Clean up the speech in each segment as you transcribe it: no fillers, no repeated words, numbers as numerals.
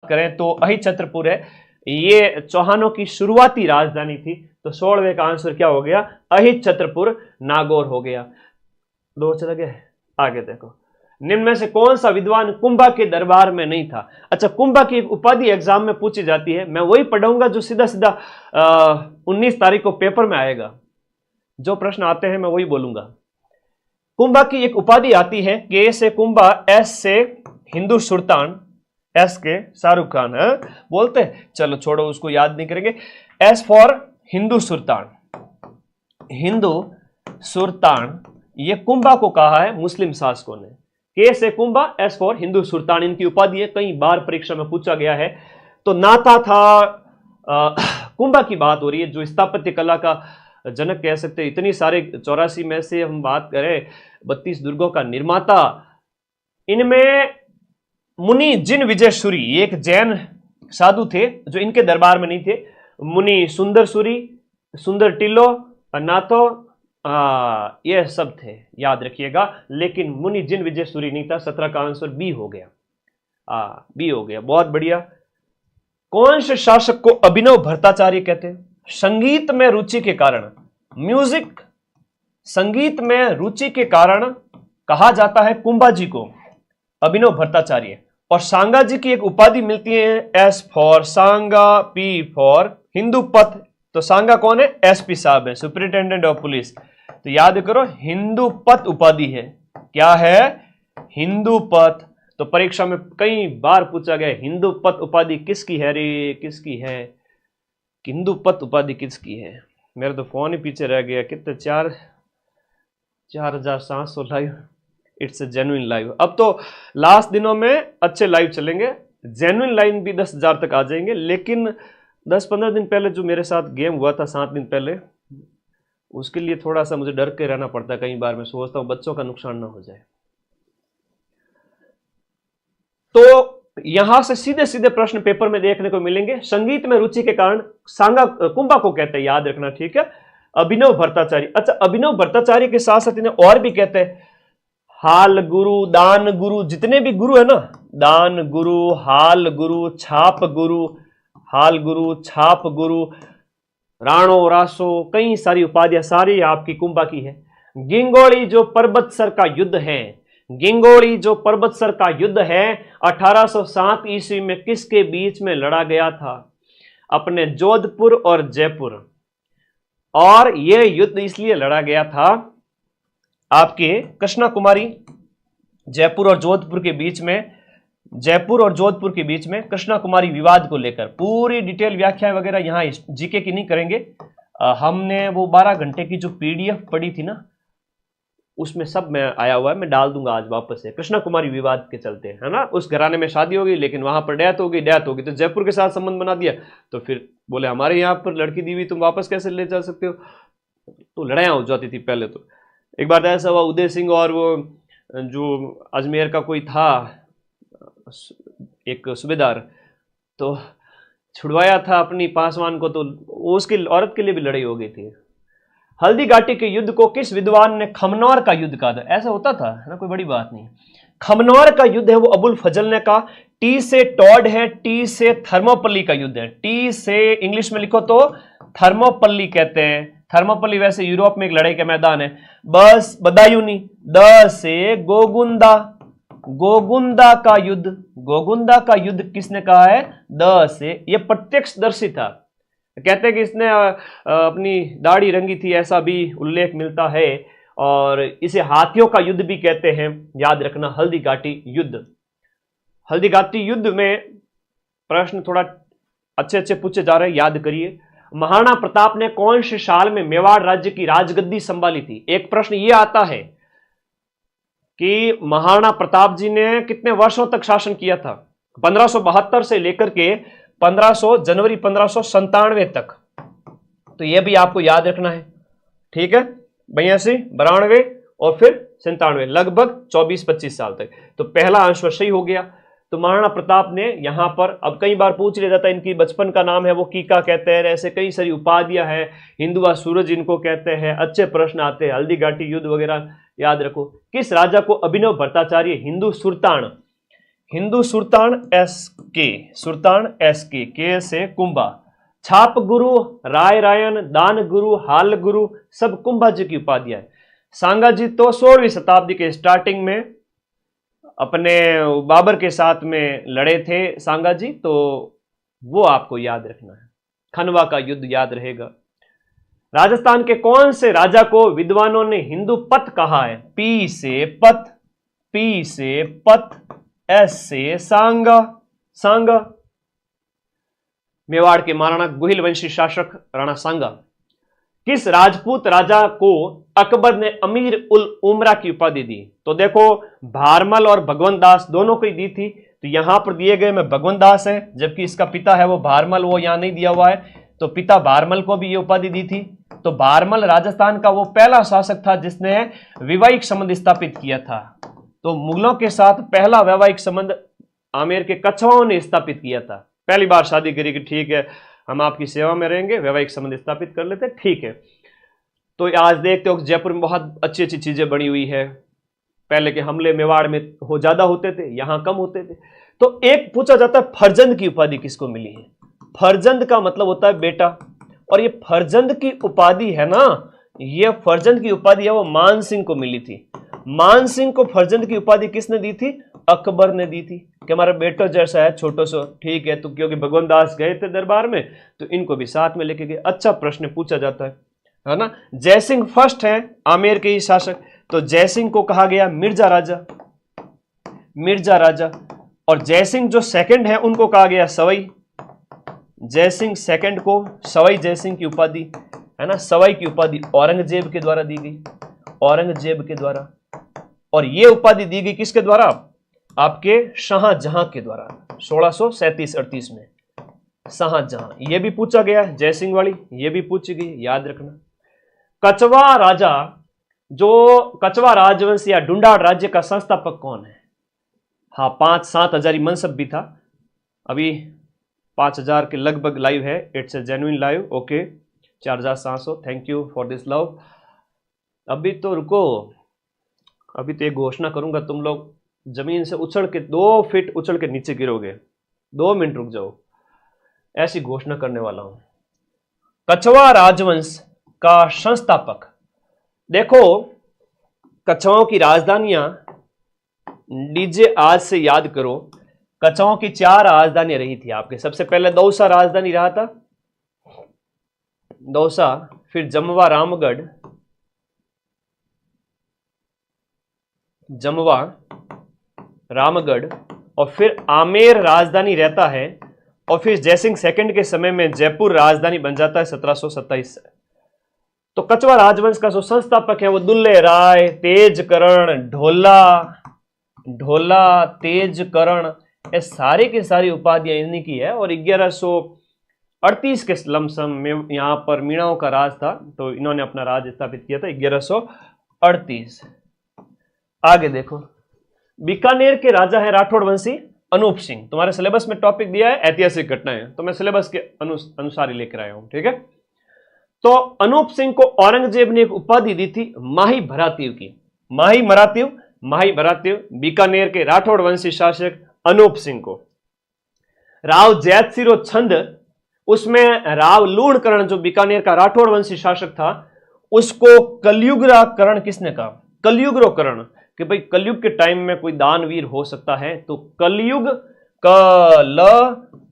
करें तो अहिच्छत्रपुर है, ये चौहानों की शुरुआती राजधानी थी। तो 16वें का आंसर क्या हो गया? अहिच्छत्रपुर नागौर हो गया। दो चले गए, आगे देखो। निम्न में से कौन सा विद्वान कुंभा के दरबार में नहीं था? अच्छा, कुंभा की एक उपाधि एग्जाम में पूछी जाती है, मैं वही पढ़ाऊंगा जो सीधा सीधा 19 तारीख को पेपर में आएगा। जो प्रश्न आते हैं मैं वही बोलूंगा। कुंभा की एक उपाधि आती है, के से कुंभा, एस से हिंदू सुल्तान, एस के शाहरुख खान है बोलते हैं, चलो छोड़ो उसको याद नहीं करेंगे। एस फॉर हिंदू सुल्तान, हिंदू सुल्तान, ये कुंभा को कहा है मुस्लिम शासकों ने। के से कुंभा, एस फॉर हिंदू सुल्तान, इनकी उपाधि है, कई बार परीक्षा में पूछा गया है। तो नाता था, कुंभा की बात हो रही है जो स्थापत्य कला का जनक कह सकते हैं। इतनी सारे 84 में से हम बात करें 32 दुर्गों का निर्माता, इनमें मुनि जिन विजय सूरी, एक जैन साधु थे जो इनके दरबार में नहीं थे। मुनि सुंदर सूरी, सुंदर टिल्लो, नाथो, ये सब थे, याद रखिएगा। लेकिन मुनि जिन विजय सूरी नहीं था। 17 का आंसर बी हो गया। बी हो गया, बहुत बढ़िया। कौन से शासक को अभिनव भट्टाचार्य कहते हैं? संगीत में रुचि के कारण, म्यूजिक, संगीत में रुचि के कारण कहा जाता है कुंभा जी को अभिनव भट्टाचार्य। और सांगा जी की एक उपाधि मिलती है, S for Sanga, P for Hindu पथ। तो सांगा कौन है? एसपी साहब है, सुपरिटेंडेंट ऑफ पुलिस। तो याद करो, हिंदू पथ उपाधि है। क्या है? हिंदू पथ। तो परीक्षा में कई बार पूछा गया, हिंदू पथ उपाधि किसकी है रे, किसकी है? हिंदू पथ उपाधि किसकी है? मेरा तो फोन ही पीछे रह गया। कितने 4700 live. It's a genuine live. अब तो लास्ट दिनों में अच्छे लाइव चलेंगे, जेन्युइन लाइव भी 10,000 तक आ जाएंगे। लेकिन 10-15 दिन पहले जो मेरे साथ गेम हुआ था, 7 दिन पहले, उसके लिए थोड़ा सा मुझे डर के रहना पड़ता है। कई बार मैं सोचता हूं बच्चों का नुकसान ना हो जाए। तो यहां से सीधे सीधे प्रश्न पेपर में देखने को मिलेंगे। संगीत में रुचि के कारण सांगा कुंभा को कहते हैं, याद रखना, ठीक है। अभिनव भट्टाचार्य, अच्छा अभिनव भट्टाचार्य के साथ साथ इन्हें और भी कहते हैं हाल गुरु, दान गुरु, जितने भी गुरु है ना, दान गुरु, हाल गुरु, छाप गुरु, हाल गुरु, छाप गुरु, राणो रासो, कई सारी उपाधियां सारी आपकी कुंभा की है। गिंगोली जो पर्वत सर का युद्ध है, गिंगोली जो पर्वत सर का युद्ध है 1807 ईस्वी में किसके बीच में लड़ा गया था? अपने जोधपुर और जयपुर। और यह युद्ध इसलिए लड़ा गया था आपके कृष्णा कुमारी, जयपुर और जोधपुर के बीच में, जयपुर और जोधपुर के बीच में कृष्णा कुमारी विवाद को लेकर। पूरी डिटेल व्याख्या वगैरह यहां जीके की नहीं करेंगे। हमने वो 12 घंटे की जो पीडीएफ पढ़ी थी ना, उसमें सब में आया हुआ है, मैं डाल दूंगा आज वापस से। कृष्णा कुमारी विवाद के चलते, है ना, उस घराने में शादी हो गई, लेकिन वहां पर डेथ हो गई तो जयपुर के साथ संबंध बना दिया। तो फिर बोले हमारे यहाँ पर लड़की दी हुई तुम वापस कैसे ले जा सकते हो? तो लड़ाइयाँ हो जाती थी पहले। तो एक बार ऐसा हुआ, उदय सिंह और वो जो अजमेर का कोई था एक सूबेदार, तो छुड़वाया था अपनी पासवान को, तो उसकी औरत के लिए भी लड़ाई हो गई थी। हल्दी घाटी के युद्ध को किस विद्वान ने खमनौर का युद्ध कहा था? ऐसा होता था, है ना, कोई बड़ी बात नहीं। खमनौर का युद्ध है वो अबुल फजल ने कहा। टी से टॉड है, टी से थर्मोपल्ली का युद्ध है। टी से इंग्लिश में लिखो तो थर्मोपल्ली कहते हैं। थर्मोपल्ली वैसे यूरोप में एक लड़ाई का मैदान है। बस बदायूनी। द से गोगुंदा, गोगुंदा का युद्ध, गोगुंदा का युद्ध किसने कहा है? द से। यह प्रत्यक्षदर्शी था, कहते हैं कि इसने अपनी दाढ़ी रंगी थी, ऐसा भी उल्लेख मिलता है। और इसे हाथियों का युद्ध भी कहते हैं, याद रखना। हल्दी घाटी युद्ध, हल्दी घाटी युद्ध में प्रश्न थोड़ा अच्छे अच्छे पूछे जा रहे हैं, याद करिए। महाराणा प्रताप ने कौन से साल में मेवाड़ राज्य की राजगद्दी संभाली थी? एक प्रश्न यह आता है कि महाराणा प्रताप जी ने कितने वर्षों तक शासन किया था? 1572 से लेकर के 1500 जनवरी 1597 तक। तो यह भी आपको याद रखना है, ठीक है। 82, 92 और फिर 97, लगभग 24-25 साल तक। तो पहला आंसर सही हो गया। तो महाराणा प्रताप ने यहां पर, अब कई बार पूछ लिया जाता है इनकी बचपन का नाम है वो कीका कहते हैं, ऐसे कई सारी उपाधियां हैं, हिंदुआ सूरज इनको कहते हैं। अच्छे प्रश्न आते हैं, हल्दी घाटी युद्ध वगैरह याद रखो। किस राजा को अभिनव भट्टाचार्य हिंदू सुल्तान हिंदू सुल्तान एस के से कुंभा, छाप गुरु, राय रायन, दान गुरु, हाल गुरु, सब कुंभा जी की उपाधियां है। सांगा जी तो 16वीं शताब्दी के स्टार्टिंग में अपने बाबर के साथ में लड़े थे सांगा जी, तो वो आपको याद रखना है। खनवा का युद्ध याद रहेगा। राजस्थान के कौन से राजा को विद्वानों ने हिंदू पत कहा है? पी से पत, पी से पत, एस से सांगा, सांगा। मेवाड़ के महाराणा गुहिल वंशी शासक राणा सांगा। किस राजपूत राजा को अकबर ने अमीर उल उमरा की उपाधि दी? तो देखो, भारमल और भगवंत दास दोनों को ही दी थी। तो यहां पर दिए गए में भगवंत दास है, जबकि इसका पिता है वो भारमल, वो यहां नहीं दिया हुआ है। तो पिता भारमल को भी ये उपाधि दी थी। तो भारमल राजस्थान का वो पहला शासक था जिसने वैवाहिक संबंध स्थापित किया था। तो मुगलों के साथ पहला वैवाहिक संबंध आमेर के कछवाओं ने स्थापित किया था। पहली बार शादी करी कि ठीक है हम आपकी सेवा में रहेंगे, वैवाहिक संबंध स्थापित कर लेते, ठीक है। तो आज देखते हो जयपुर में बहुत अच्छी अच्छी चीजें बनी हुई है। पहले के हमले मेवाड़ में हो ज्यादा होते थे, यहां कम होते थे। तो एक पूछा जाता है फरजंद की उपाधि किसको मिली है? फरजंद का मतलब होता है बेटा, और ये फरजंद की उपाधि है ना, ये फरजंद की उपाधि है वो मान सिंह को मिली थी। मान सिंह को फरजंद की उपाधि किसने दी थी? अकबर ने दी थी कि हमारा बेटा जैसा है, छोटो सो, ठीक है। तो क्योंकि भगवंत दास गए थे दरबार में, तो इनको भी साथ में लेके गए। अच्छा प्रश्न पूछा जाता है ना। जयसिंह फर्स्ट है आमेर के ही शासक, तो जयसिंह को कहा गया मिर्जा राजा, मिर्जा राजा। और जयसिंह जो सेकंड है उनको कहा गया सवई। जयसिंह सेकंड को सवाई जयसिंह की उपाधि है ना, सवाई की उपाधि औरंगजेब के द्वारा दी गई, औरंगजेब के द्वारा। और यह उपाधि दी गई किसके द्वारा? आपके शाहजहां के द्वारा 1637-38 में शाहजहां। यह भी पूछा गया है, जयसिंह वाली ये भी पूछी गई, याद रखना। कछवा राजा, जो कछवा राजवंश या ढूंढाड़ राज्य का संस्थापक कौन है? हाँ, 5-7 हजारी मनसब भी था। अभी 5000 के लगभग लाइव है। It's a genuine live. Okay, 4700। Thank you for this love. अभी तो रुको, अभी तो एक घोषणा करूंगा, तुम लोग जमीन से उछल के 2 फीट उछल के नीचे गिरोगे। 2 मिनट रुक जाओ, ऐसी घोषणा करने वाला हूं। कछवा राजवंश का संस्थापक, देखो कछवाओं की राजधानियां डीजे आज से याद करो। कछवाओं की 4 राजधानियां रही थी आपके। सबसे पहले दौसा राजधानी रहा था, दौसा, फिर जमवा रामगढ़, जमवा रामगढ़, और फिर आमेर राजधानी रहता है। और फिर जयसिंह सेकंड के समय में जयपुर राजधानी बन जाता है 1727 से। तो कछवा राजवंश का जो संस्थापक है वो दुल्ले राय, तेजकरण, ढोला, तेजकरण, ये सारी की सारी उपाधियां इन्हीं की है। और 1138 के लमसम में यहां पर मीणाओं का राज था, तो इन्होंने अपना राज स्थापित किया था 1138। आगे देखो, बीकानेर के राजा है राठौड़ वंशी अनूप सिंह। तुम्हारे सिलेबस में टॉपिक दिया है ऐतिहासिक घटनाएं, तो मैं सिलेबस के अनुसार ही लेकर आया हूं, ठीक है। तो अनूप सिंह को औरंगजेब ने एक उपाधि दी थी माही भरातीव की। माही भरातीव बीकानेर के राठौड़ वंशी शासक अनूप सिंह को। राव जैतसिरो छंद, उसमें राव लूणकरण जो बीकानेर का राठौड़ वंशी शासक था, उसको कलयुगकरण किसने कहा? कलयुगकरण, कि भाई कलयुग के टाइम में कोई दानवीर हो सकता है, तो कलयुग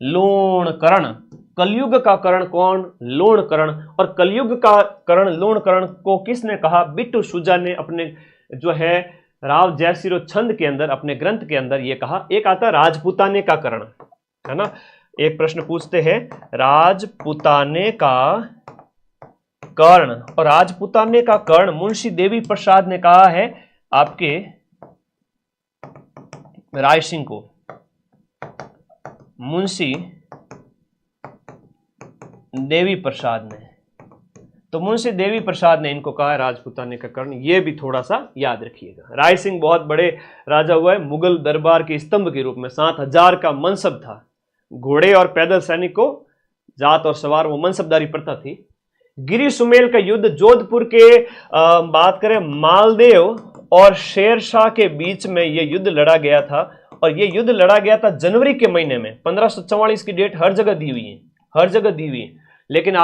लूणकरण, कलयुग का करण कौन? लूणकरण। और कलयुग का करण लूणकरण को किसने कहा? बिट्टू सुजा ने अपने जो है राव जयसिरो छंद के अंदर, अपने ग्रंथ के अंदर ये कहा। एक आता राजपुताने का करण, है ना। एक प्रश्न पूछते हैं राजपुताने का कर्ण, और राजपुताने का कर्ण मुंशी देवी प्रसाद ने कहा है आपके राय सिंह को। मुंशी देवी प्रसाद ने, तो मुंशी देवी प्रसाद ने इनको कहा है राजपुताने का कर्ण। ये भी थोड़ा सा याद रखिएगा। राय सिंह बहुत बड़े राजा हुआ है, मुगल दरबार के स्तंभ के रूप में। 7000 का मनसब था, घोड़े और पैदल सैनिक को जात और सवार, वो मनसबदारी प्रथा थी। गिरी सुमेल का युद्ध जोधपुर के बात करें मालदेव और शेर शाह के बीच में यह युद्ध लड़ा गया था, और यह युद्ध लड़ा गया था जनवरी के महीने में। 1544 की डेट हर जगह दी हुई है, हर जगह दी हुई है, लेकिन आप